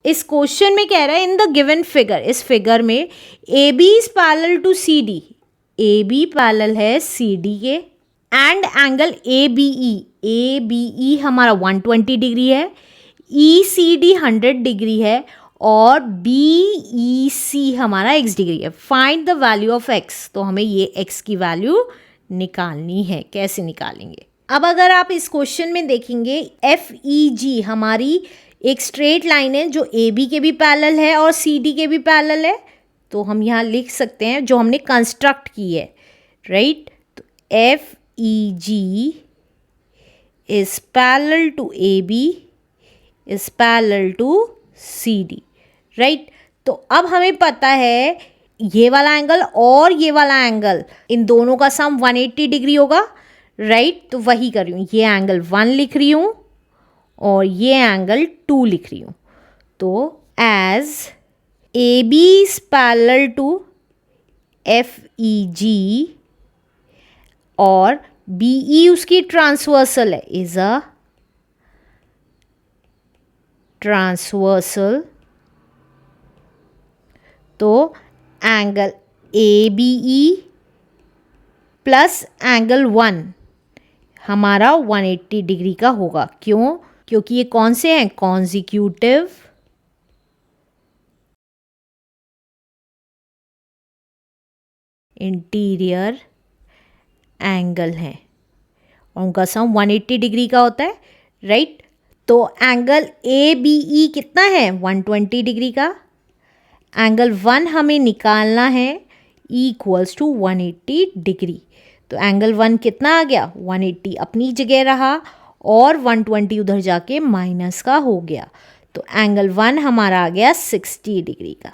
इस क्वेश्चन में कह रहा है इन द गिवन फिगर, इस फिगर में A B is parallel to C D, A B parallel है सी डी के, and angle A B E हमारा 120 डिग्री है, ई सी डी 100 डिग्री है और बी ई सी हमारा x डिग्री है। Find the value of x, तो हमें ये x की वैल्यू निकालनी है। कैसे निकालेंगे? अब अगर आप इस क्वेश्चन में देखेंगे एफ ई जी हमारी एक स्ट्रेट लाइन है जो ए बी के भी पैरेलल है और सी डी के भी पैरेलल है, तो हम यहाँ लिख सकते हैं जो हमने कंस्ट्रक्ट की है, राइट। तो F E G is parallel to A B is parallel to C D, right. तो अब हमें पता है ये वाला एंगल और ये वाला एंगल, इन दोनों का सम 180 डिग्री होगा, राइट। तो वही कर रही हूँ, ये एंगल 1 लिख रही हूँ और ये एंगल 2 लिख रही हूँ। तो as A B is parallel to F E G और बी ई उसकी ट्रांसवर्सल है, इज अ ट्रांसवर्सल, तो angle A B E plus angle 1 हमारा 180 डिग्री का होगा। क्यों? क्योंकि ये कौन से हैं? कॉन्जिक्यूटिव इंटीरियर एंगल हैं और उनका सम 180 डिग्री का होता है, राइट। तो एंगल ए बी ई कितना है? 120 डिग्री का। एंगल 1 हमें निकालना है इक्वल्स टू 180 डिग्री। तो एंगल 1 कितना आ गया? 180 अपनी जगह रहा और 120 उधर जाके माइनस का हो गया। तो एंगल 1 हमारा आ गया 60 डिग्री का,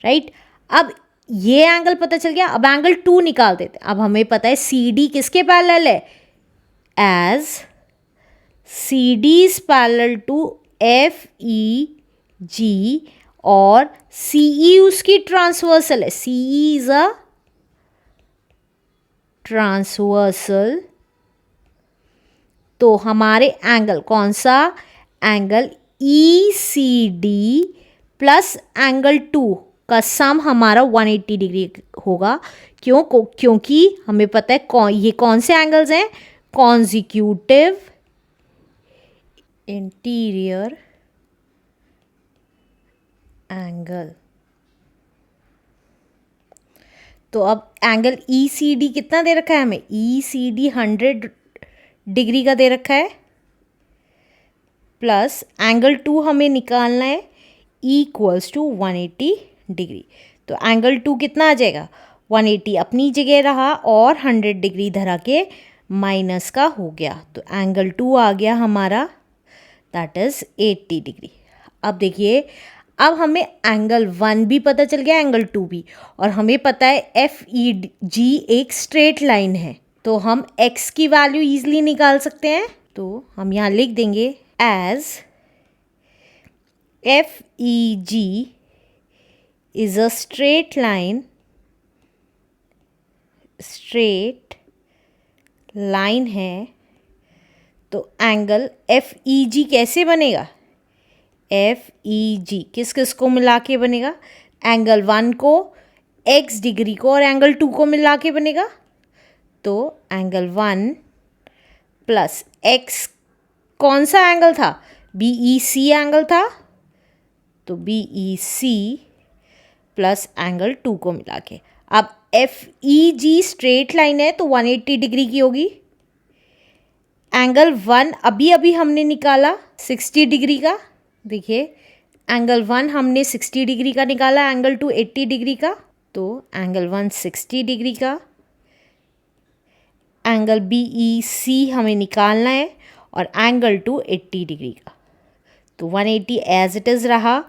राइट। अब ये एंगल पता चल गया, अब एंगल 2 निकाल देते हैं। अब हमें पता है सी डी किसके पैरेलल है? As C D is parallel to F E G और सी ई उसकी ट्रांसवर्सल है, सी ई इज अ ट्रांसवर्सल। तो हमारे एंगल कौन सा? Angle E C D plus angle 2 का सम हमारा 180 डिग्री होगा। क्यों? क्योंकि हमें पता है ये कौन से एंगल्स हैं? Consecutive interior angle. तो अब एंगल ई सी डी कितना दे रखा है हमें? ई सी डी 100 डिग्री का दे रखा है, प्लस एंगल 2 हमें निकालना है इक्वल्स टू 180 डिग्री। तो एंगल 2 कितना आ जाएगा? 180 अपनी जगह रहा और 100 डिग्री धरा के माइनस का हो गया। तो एंगल 2 आ गया हमारा, दैट इज़ 80 डिग्री। अब देखिए, अब हमें एंगल 1 भी पता चल गया, एंगल 2 भी, और हमें पता है एफ ई जी एक स्ट्रेट लाइन है, तो हम x की वैल्यू ईजिली निकाल सकते हैं। तो हम यहाँ लिख देंगे as F E G is a straight line है, तो एंगल एफ ई जी कैसे बनेगा? एफ ई जी किस किस को मिला के बनेगा? एंगल 1 को, x डिग्री को और एंगल 2 को मिला के बनेगा। तो एंगल 1 प्लस x कौन सा एंगल था? बी ई सी एंगल था, तो B E C plus angle 2 को मिला के। अब F E G straight line है तो 180 डिग्री की होगी। एंगल 1 अभी अभी हमने निकाला 60 डिग्री का, देखिए एंगल 1 हमने 60 डिग्री का निकाला, एंगल 2 80 डिग्री का, तो एंगल 1 60 डिग्री का। एंगल बी ई सी हमें निकालना है और एंगल 2 80 डिग्री का, तो 180 एज इट इज़ रहा।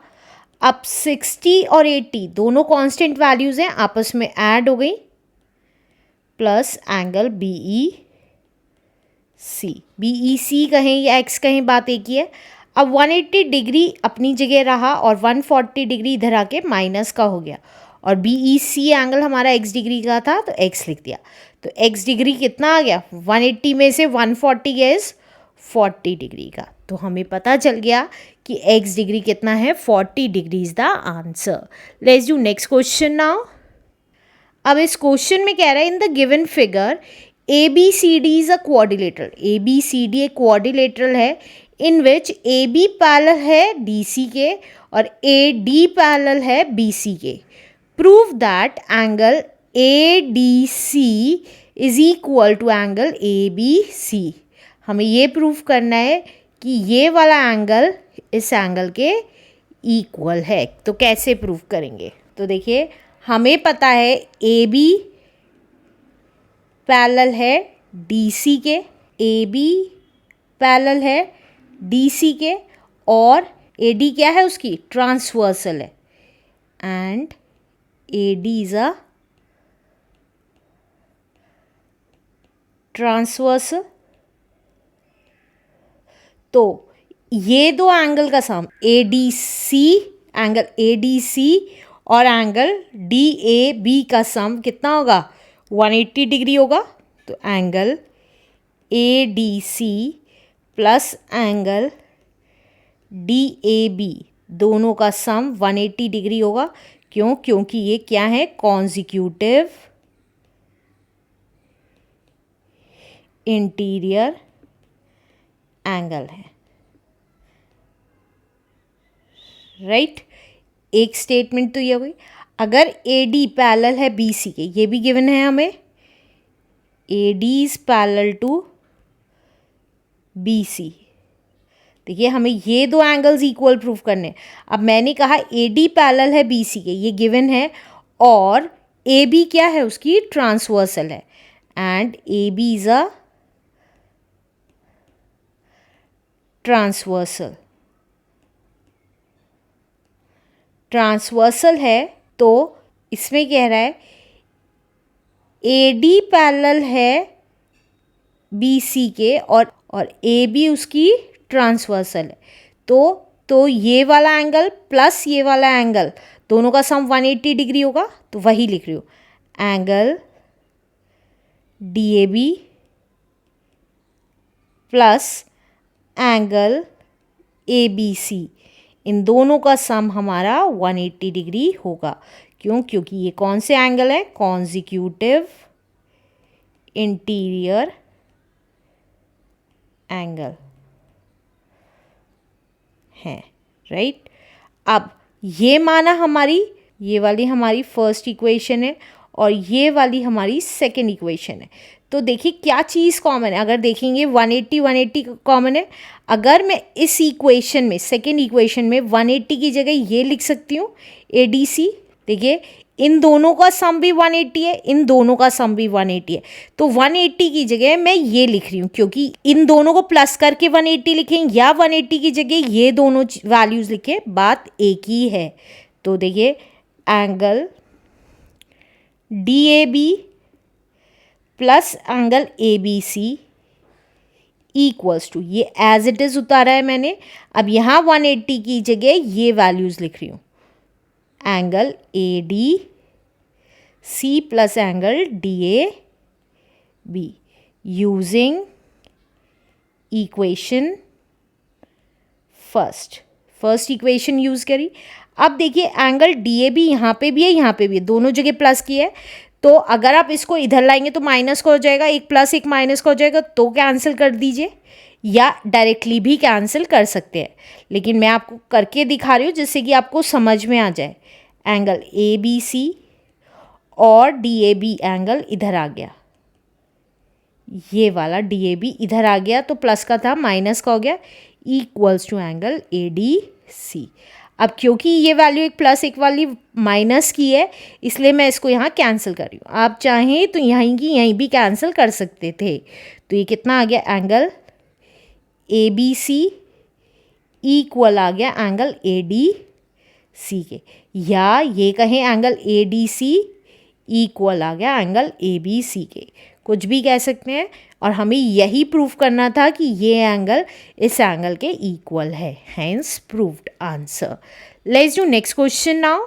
अब 60 और 80 दोनों कांस्टेंट वैल्यूज़ हैं, आपस में ऐड हो गई, प्लस एंगल बी ई सी कहें या एक्स कहें, बात एक ही है। अब 180 डिग्री अपनी जगह रहा और 140 डिग्री इधर आके माइनस का हो गया, और बी ई सी एंगल हमारा x डिग्री का था तो x लिख दिया। तो x डिग्री कितना आ गया? 180 में से 140 गया इज 40 डिग्री का, तो हमें पता चल गया कि x डिग्री कितना है, 40 degree is the answer. Let's do next question now. अब इस क्वेश्चन में कह रहा है in the given figure ABCD is a quadrilateral. ABCD एक क्वाड्रिलेटरल है इन विच AB पैरेलल है DC के और AD पैरेलल है BC के। Prove that angle ADC is equal to angle ABC। हमें ये प्रूव करना है कि ये वाला एंगल इस एंगल के इक्वल है। तो कैसे प्रूव करेंगे? तो देखिए, हमें पता है AB पैरेलल है DC के, AB पैरेलल है DC के और AD क्या है उसकी, ट्रांसवर्सल है, and AD is a transversal. तो ये दो एंगल का सम ADC, एंगल ADC और एंगल DAB का सम कितना होगा, 180 डिग्री होगा। तो angle ADC plus angle DAB दोनों का सम 180 डिग्री होगा। क्यों? क्योंकि ये क्या है, कॉन्जिक्यूटिव इंटीरियर एंगल है, राइट। एक स्टेटमेंट तो ये हुई। अगर AD पैरेलल है BC के, ये भी गिवन है हमें, AD is parallel to BC। देखिए, हमें ये दो एंगल्स इक्वल प्रूव करने हैं। अब मैंने कहा AD पैरेलल है BC के, ये गिवन है, और AB क्या है उसकी, ट्रांसवर्सल है, and AB is a transversal है। तो इसमें कह रहा है AD पैरेलल है BC के और AB उसकी ट्रांसवर्सल है। तो ये वाला एंगल प्लस ये वाला एंगल दोनों का सम 180 डिग्री होगा। तो वही लिख रही हूँ, angle DAB plus angle ABC, इन दोनों का सम हमारा 180 डिग्री होगा। क्यों? क्योंकि ये कौन से एंगल है, कॉन्जिक्यूटिव इंटीरियर एंगल है, राइट। अब ये माना हमारी, ये वाली हमारी फर्स्ट इक्वेशन है और ये वाली हमारी सेकेंड इक्वेशन है। तो देखिए क्या चीज़ कॉमन है, अगर देखेंगे 180 कॉमन है। अगर मैं इस इक्वेशन में, सेकेंड इक्वेशन में 180 की जगह ये लिख सकती हूँ ADC। देखिए, इन दोनों का सम भी 180 है, इन दोनों का सम भी 180 है। तो 180 की जगह मैं ये लिख रही हूँ, क्योंकि इन दोनों को प्लस करके 180 लिखें या 180 की जगह ये दोनों वैल्यूज़ लिखें, बात एक ही है। तो देखिए, angle DAB plus angle ABC equals to, ये एज इट इज़ उतारा है मैंने। अब यहाँ 180 की जगह ये वैल्यूज़ लिख रही हूँ, angle ADC plus angle DAB using equation first equation use करी। अब देखिए, एंगल DAB यहाँ पे भी है, यहाँ पे भी है, दोनों जगह प्लस की है। तो अगर आप इसको इधर लाएंगे तो माइनस का हो जाएगा, एक प्लस एक माइनस का हो जाएगा, तो कैंसिल कर दीजिए, या डायरेक्टली भी कैंसिल कर सकते हैं। लेकिन मैं आपको करके दिखा रही हूँ जिससे कि आपको समझ में आ जाए। एंगल ABC और DAB एंगल इधर आ गया, ये वाला DAB इधर आ गया, तो प्लस का था माइनस का हो गया, इक्वल्स टू एंगल ADC। अब क्योंकि ये वैल्यू एक प्लस एक वाली माइनस की है, इसलिए मैं इसको यहाँ कैंसिल कर रही हूँ। आप चाहें तो यहीं की यहीं भी कैंसिल कर सकते थे। तो ये कितना आ गया, एंगल ABC इक्वल आ गया एंगल ADC के, या ये कहें एंगल ADC इक्वल आ गया एंगल ABC के, कुछ भी कह सकते हैं। और हमें यही प्रूफ करना था कि ये एंगल इस एंगल के इक्वल है, hence proved answer. Let's do next question now.